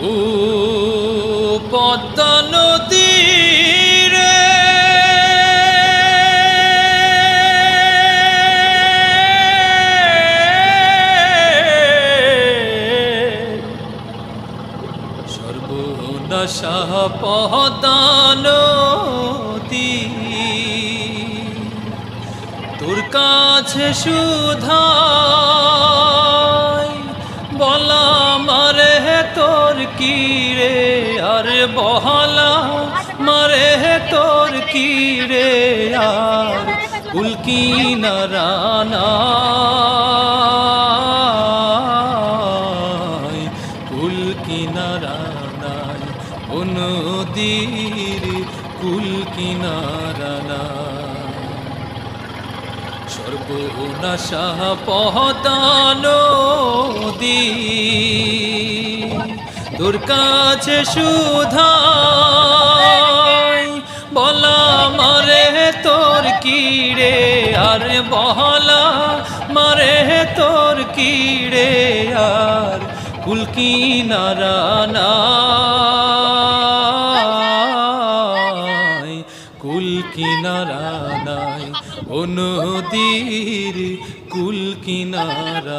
ও পদ্মা নদীরে সর্বনাশা পদ্মা নদী তোর কাছে সুধাই বলা মারে তোর কিরে আর বহলা মারে তোর কিরে আর কুলকি নারানায় কুলকি নারানায় ও নদীর কুলকি নারানায় সর্বনাশা পদ্মা নদী তোর কাছে সুধাই বলা মারে তোর কিরে আর বহলা মারে তোর কিরে আর কুলকি নারানায় কুলকি নারানায় ও নদীর কুলকি নারা।